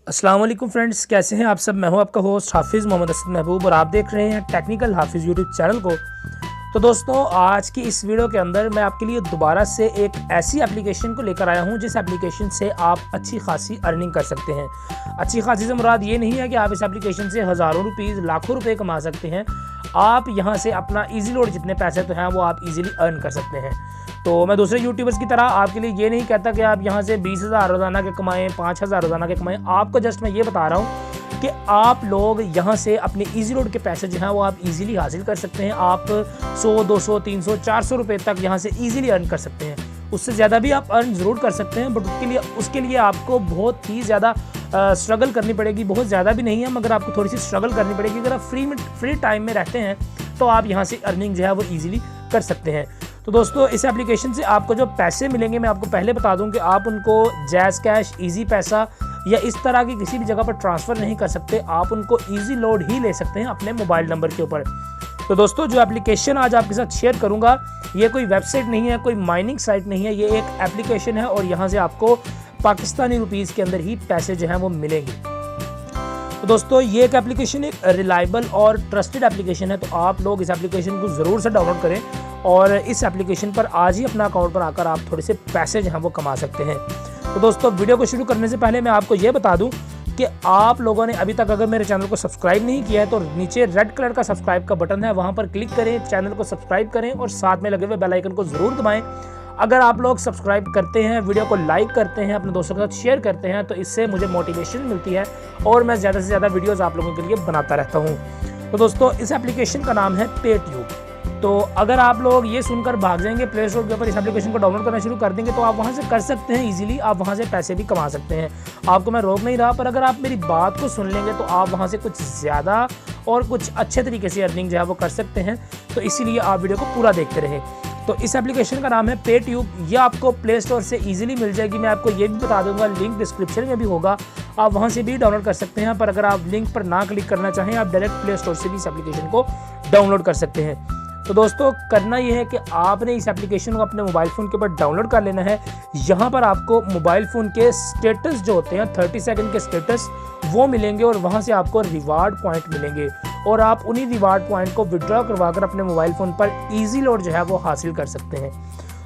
अस्सलाम वालेकुम फ्रेंड्स, कैसे हैं आप सब। मैं हूं आपका होस्ट हाफिज़ मोहम्मद असद महबूब और आप देख रहे हैं टेक्निकल हाफिज़ यूट्यूब चैनल को। तो दोस्तों, आज की इस वीडियो के अंदर मैं आपके लिए दोबारा से एक ऐसी एप्लीकेशन को लेकर आया हूं जिस एप्लीकेशन से आप अच्छी खासी अर्निंग कर सकते हैं। अच्छी खासी से मुराद ये नहीं है कि आप इस एप्लीकेशन से हज़ारों रुपीज़ लाखों रुपए कमा सकते हैं। आप यहां से अपना ईजी लोड जितने पैसे तो हैं वो आप इजीली अर्न कर सकते हैं। तो मैं दूसरे यूट्यूबर्स की तरह आपके लिए ये नहीं कहता कि आप यहाँ से 20,000 रोज़ाना के कमाएँ, 5,000 रोज़ाना के कमाएँ। आपको जस्ट मैं ये बता रहा हूँ कि आप लोग यहाँ से अपने ईजी लोड के पैसे जो हैं वो आप इजीली हासिल कर सकते हैं। आप 100, 200, 300, 400 रुपये तक यहाँ से इजीली अर्न कर सकते हैं। उससे ज़्यादा भी आप अर्न ज़रूर कर सकते हैं, बट उसके लिए आपको बहुत ही ज़्यादा स्ट्रगल करनी पड़ेगी। बहुत ज़्यादा भी नहीं है, मगर आपको थोड़ी सी स्ट्रगल करनी पड़ेगी। अगर आप फ्री टाइम में रहते हैं तो आप यहाँ से अर्निंग जो है वो ईजिली कर सकते हैं। तो दोस्तों, इस एप्लीकेशन से आपको जो पैसे मिलेंगे मैं आपको पहले बता दूं कि आप उनको जैज़ कैश, इजी पैसा या इस तरह की किसी भी जगह पर ट्रांसफ़र नहीं कर सकते। आप उनको इजी लोड ही ले सकते हैं अपने मोबाइल नंबर के ऊपर। तो दोस्तों, जो एप्लीकेशन आज आपके साथ शेयर करूंगा ये कोई वेबसाइट नहीं है, कोई माइनिंग साइट नहीं है, ये एक एप्लीकेशन है और यहाँ से आपको पाकिस्तानी रुपीज़ के अंदर ही पैसे जो हैं वो मिलेंगे। तो दोस्तों, ये एक एप्लीकेशन एक रिलायबल और ट्रस्टेड एप्लीकेशन है। तो आप लोग इस एप्लीकेशन को ज़रूर से डाउनलोड करें और इस एप्लीकेशन पर आज ही अपना अकाउंट पर आकर आप थोड़े से पैसे जो हैं वो कमा सकते हैं। तो दोस्तों, वीडियो को शुरू करने से पहले मैं आपको ये बता दूं कि आप लोगों ने अभी तक अगर मेरे चैनल को सब्सक्राइब नहीं किया है तो नीचे रेड कलर का सब्सक्राइब का बटन है, वहाँ पर क्लिक करें, चैनल को सब्सक्राइब करें और साथ में लगे हुए बेल आइकन को ज़रूर दबाएँ। अगर आप लोग सब्सक्राइब करते हैं, वीडियो को लाइक करते हैं, अपने दोस्तों के साथ शेयर करते हैं तो इससे मुझे मोटिवेशन मिलती है और मैं ज़्यादा से ज़्यादा वीडियोस आप लोगों के लिए बनाता रहता हूं। तो दोस्तों, इस एप्लीकेशन का नाम है पेट्यूब। तो अगर आप लोग ये सुनकर भाग जाएंगे प्ले स्टोर के ऊपर इस एप्लीकेशन को डाउनलोड करना शुरू कर देंगे तो आप वहाँ से कर सकते हैं इजीली। आप वहाँ से पैसे भी कमा सकते हैं, आपको मैं रोक नहीं रहा। पर अगर आप मेरी बात को सुन लेंगे तो आप वहाँ से कुछ ज़्यादा और कुछ अच्छे तरीके से अर्निंग जो है वो कर सकते हैं। तो इसीलिए आप वीडियो को पूरा देखते रहें। तो इस एप्लीकेशन का नाम है पेट्यूब। ये आपको प्ले स्टोर से इजीली मिल जाएगी। मैं आपको ये भी बता दूंगा, लिंक डिस्क्रिप्शन में भी होगा, आप वहां से भी डाउनलोड कर सकते हैं। पर अगर आप लिंक पर ना क्लिक करना चाहें, आप डायरेक्ट प्ले स्टोर से भी इस एप्लीकेशन को डाउनलोड कर सकते हैं। तो दोस्तों, करना ये है कि आपने इस एप्लीकेशन को अपने मोबाइल फ़ोन के ऊपर डाउनलोड कर लेना है। यहाँ पर आपको मोबाइल फ़ोन के स्टेटस जो होते हैं 30 सेकंड के स्टेटस वो मिलेंगे और वहाँ से आपको रिवार्ड पॉइंट मिलेंगे और आप उन्हीं रिवार्ड पॉइंट को विड्रॉ करवा कर अपने मोबाइल फ़ोन पर ईजी लोड जो है वो हासिल कर सकते हैं।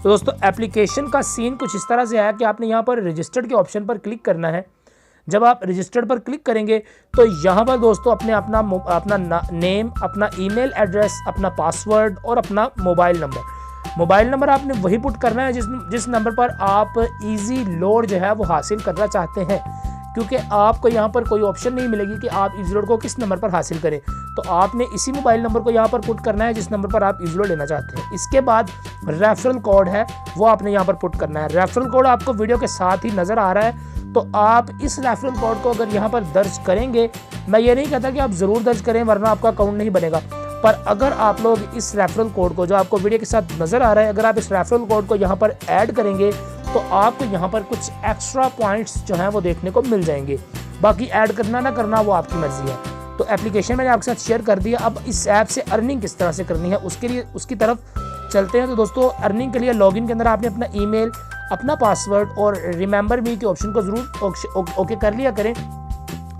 तो दोस्तों, एप्लीकेशन का सीन कुछ इस तरह से है कि आपने यहाँ पर रजिस्टर्ड के ऑप्शन पर क्लिक करना है। जब आप रजिस्टर्ड पर क्लिक करेंगे तो यहाँ पर दोस्तों अपना नेम, अपना ईमेल एड्रेस, अपना पासवर्ड और अपना मोबाइल नंबर आपने वही पुट करना है जिस नंबर पर आप इजी लोड जो है वो हासिल करना चाहते हैं। क्योंकि आपको यहाँ पर कोई ऑप्शन नहीं मिलेगी कि आप इजी लोड को किस नंबर पर हासिल करें, तो आपने इसी मोबाइल नंबर को यहाँ पर पुट करना है जिस नंबर पर आप इजी लोड लेना चाहते हैं। इसके बाद रेफरल कोड है वो आपने यहाँ पर पुट करना है। रेफरल कोड आपको वीडियो के साथ ही नज़र आ रहा है, तो आप इस रेफरल कोड को अगर यहाँ पर दर्ज करेंगे, मैं ये नहीं कहता कि आप ज़रूर दर्ज करें वरना आपका अकाउंट नहीं बनेगा, पर अगर आप लोग इस रेफरल कोड को जो आपको वीडियो के साथ नज़र आ रहा है, अगर आप इस रेफरल कोड को यहाँ पर ऐड करेंगे तो आपको यहाँ पर कुछ एक्स्ट्रा पॉइंट्स जो हैं वो देखने को मिल जाएंगे। बाकी ऐड करना ना करना वो आपकी मर्ज़ी है। तो एप्लीकेशन मैंने आपके साथ शेयर कर दिया। अब इस ऐप से अर्निंग किस तरह से करनी है उसकी तरफ चलते हैं। तो दोस्तों, अर्निंग के लिए लॉगिन के अंदर आपने अपना ईमेल, अपना पासवर्ड और रिमेंबर मी के ऑप्शन को ज़रूर ओके कर लिया करें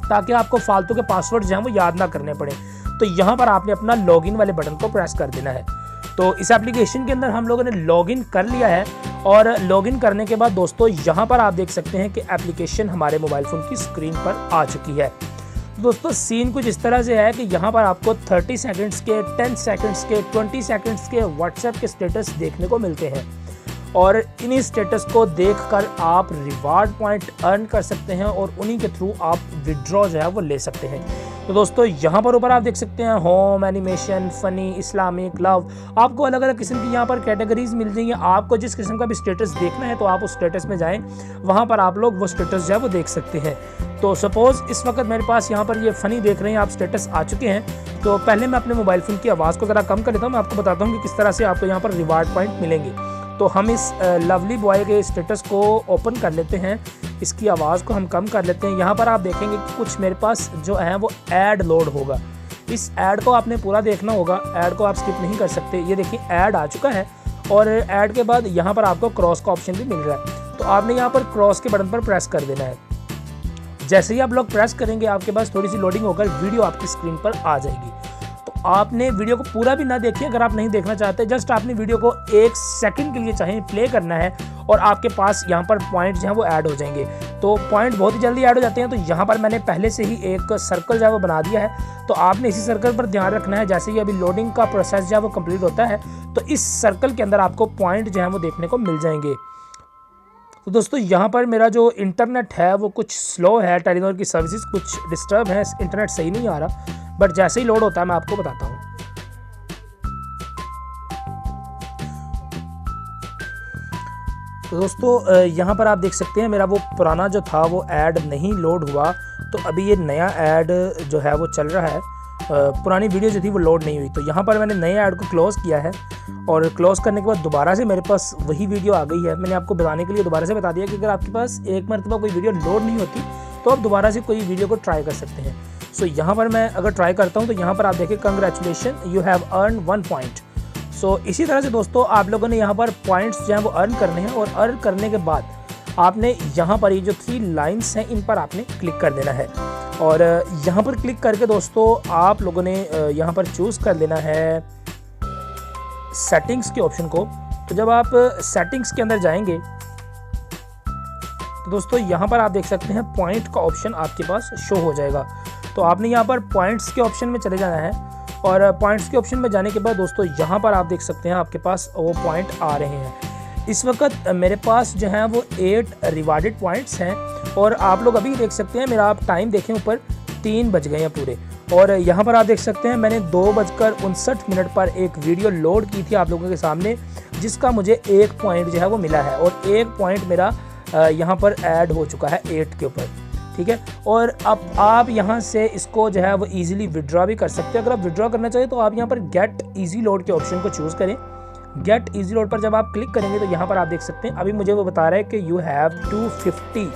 ताकि आपको फालतू के पासवर्ड जो हैं वो याद ना करने पड़े। तो यहाँ पर आपने अपना लॉगिन वाले बटन को प्रेस कर देना है। तो इस एप्लीकेशन के अंदर हम लोगों ने लॉगिन कर लिया है और लॉगिन करने के बाद दोस्तों यहाँ पर आप देख सकते हैं कि एप्लीकेशन हमारे मोबाइल फ़ोन की स्क्रीन पर आ चुकी है। दोस्तों, सीन कुछ इस तरह से है कि यहाँ पर आपको 30 सेकंड्स के, 10 सेकंड्स के, 20 सेकंड्स के व्हाट्सएप के स्टेटस देखने को मिलते हैं और इन्हीं स्टेटस को देखकर आप रिवार्ड पॉइंट अर्न कर सकते हैं और उन्हीं के थ्रू आप विड्रॉ जो है वो ले सकते हैं। तो दोस्तों, यहाँ पर ऊपर आप देख सकते हैं home, animation, funny, Islamic, love, आपको अलग अलग किस्म की यहाँ पर कैटेगरीज मिल जाएंगी। आपको जिस किस्म का भी स्टेटस देखना है तो आप उस स्टेटस में जाएं, वहाँ पर आप लोग वो स्टेटस जो है वो देख सकते हैं। तो सपोज़ इस वक्त मेरे पास यहाँ पर ये फ़नी देख रहे हैं आप, स्टेटस आ चुके हैं। तो पहले मैं अपने मोबाइल फ़ोन की आवाज़ को ज़रा कम कर लेता हूँ, मैं आपको बताता हूँ कि किस तरह से आपको यहाँ पर रिवार्ड पॉइंट मिलेंगे। तो हम इस लवली बॉय के स्टेटस को ओपन कर लेते हैं, इसकी आवाज़ को हम कम कर लेते हैं। यहाँ पर आप देखेंगे कि कुछ मेरे पास जो है वो ऐड लोड होगा। इस ऐड को आपने पूरा देखना होगा, ऐड को आप स्किप नहीं कर सकते। ये देखिए ऐड आ चुका है और ऐड के बाद यहाँ पर आपको क्रॉस का ऑप्शन भी मिल रहा है। तो आपने यहाँ पर क्रॉस के बटन पर प्रेस कर देना है जैसे ही आप लोग प्रेस करेंगे आपके पास थोड़ी सी लोडिंग होकर वीडियो आपकी स्क्रीन पर आ जाएगी। तो आपने वीडियो को पूरा भी ना देखिए, अगर आप नहीं देखना चाहते, जस्ट आपने वीडियो को 1 सेकंड के लिए चाहे प्ले करना है और आपके पास यहाँ पर पॉइंट जो है वो ऐड हो जाएंगे। तो पॉइंट बहुत ही जल्दी ऐड हो जाते हैं। तो यहाँ पर मैंने पहले से ही एक सर्कल जो है वो बना दिया है, तो आपने इसी सर्कल पर ध्यान रखना है। जैसे ही अभी लोडिंग का प्रोसेस जो है वो कंप्लीट होता है तो इस सर्कल के अंदर आपको पॉइंट जो है वो देखने को मिल जाएंगे। तो दोस्तों यहाँ पर मेरा जो इंटरनेट है वो कुछ स्लो है, टेलीनॉर की सर्विसेज कुछ डिस्टर्ब है, इंटरनेट सही नहीं आ रहा, बट जैसे ही लोड होता है मैं आपको बताता हूँ। तो दोस्तों यहाँ पर आप देख सकते हैं मेरा वो पुराना जो था वो ऐड नहीं लोड हुआ, तो अभी ये नया ऐड जो है वो चल रहा है। पुरानी वीडियो जो थी वो लोड नहीं हुई, तो यहाँ पर मैंने नए ऐड को क्लोज़ किया है और क्लोज़ करने के बाद दोबारा से मेरे पास वही वीडियो आ गई है। मैंने आपको बताने के लिए दोबारा से बता दिया कि अगर आपके पास एक मरतबा कोई वीडियो लोड नहीं होती तो आप दोबारा से कोई वीडियो को ट्राई कर सकते हैं। सो यहाँ पर मैं अगर ट्राई करता हूँ तो यहाँ पर आप देखें congratulation you have earn 1 point. So इसी तरह से दोस्तों आप लोगों ने यहाँ पर पॉइंट्स जो हैं वो अर्न करने हैं और अर्न करने के बाद आपने यहाँ पर ये जो 3 लाइन्स हैं इन पर आपने क्लिक कर देना है और यहाँ पर क्लिक करके दोस्तों आप लोगों ने यहाँ पर चूज़ कर लेना है सेटिंग्स के ऑप्शन को। तो जब आप सेटिंग्स के अंदर जाएंगे तो दोस्तों यहाँ पर आप देख सकते हैं पॉइंट का ऑप्शन आपके पास शो हो जाएगा। तो आपने यहाँ पर पॉइंट्स के ऑप्शन में चले जाना है और पॉइंट्स के ऑप्शन में जाने के बाद दोस्तों यहाँ पर आप देख सकते हैं आपके पास वो पॉइंट आ रहे हैं। इस वक्त मेरे पास जो है वो 8 रिवार्डेड पॉइंट्स हैं और आप लोग अभी देख सकते हैं मेरा आप टाइम देखें ऊपर 3 बज गए हैं पूरे। और यहाँ पर आप देख सकते हैं मैंने 2:59 पर एक वीडियो लोड की थी आप लोगों के सामने, जिसका मुझे 1 पॉइंट जो है वो मिला है और 1 पॉइंट मेरा यहाँ पर ऐड हो चुका है 8 के ऊपर, ठीक है। और अब आप यहाँ से इसको जो है वो इजीली विड्रॉ भी कर सकते हैं। अगर आप विड्रॉ करना चाहिए तो आप यहाँ पर गेट इजी लोड के ऑप्शन को चूज़ करें। गेट इजी लोड पर जब आप क्लिक करेंगे तो यहाँ पर आप देख सकते हैं अभी मुझे वो बता रहा है कि you have 250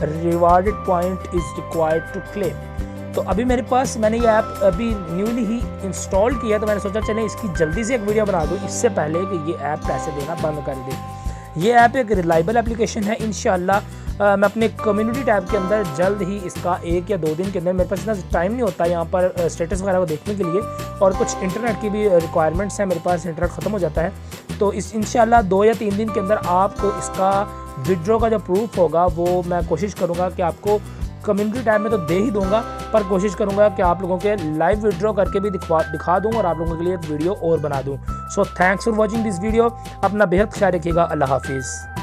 rewarded point is required to claim. तो अभी मेरे पास मैंने ये ऐप अभी न्यूली ही इंस्टॉल किया, तो मैंने सोचा चले इसकी जल्दी से एक वीडियो बना दूँ इससे पहले कि ये ऐप पैसे देना बंद कर दे। ये ऐप एक रिलायबल एप्लीकेशन है। इंशाल्लाह मैं अपने कम्युनिटी टैब के अंदर जल्द ही इसका 1 या 2 दिन के अंदर, मेरे पास इतना टाइम नहीं होता यहाँ पर स्टेटस वगैरह को देखने के लिए और कुछ इंटरनेट की भी रिक्वायरमेंट्स हैं, मेरे पास इंटरनेट ख़त्म हो जाता है, तो इस इंशाल्लाह 2 या 3 दिन के अंदर आपको इसका विड्रॉ का जो प्रूफ होगा वो मैं कोशिश करूँगा कि आपको कम्युनिटी टैब में तो दे ही दूंगा, पर कोशिश करूंगा कि आप लोगों के लाइव विड्रॉ करके भी दिखा दूं और आप लोगों के लिए एक वीडियो और बना दूं। So thanks for watching this video. अपना बेहद ख्याल रखिएगा। अल्लाह हाफिज़।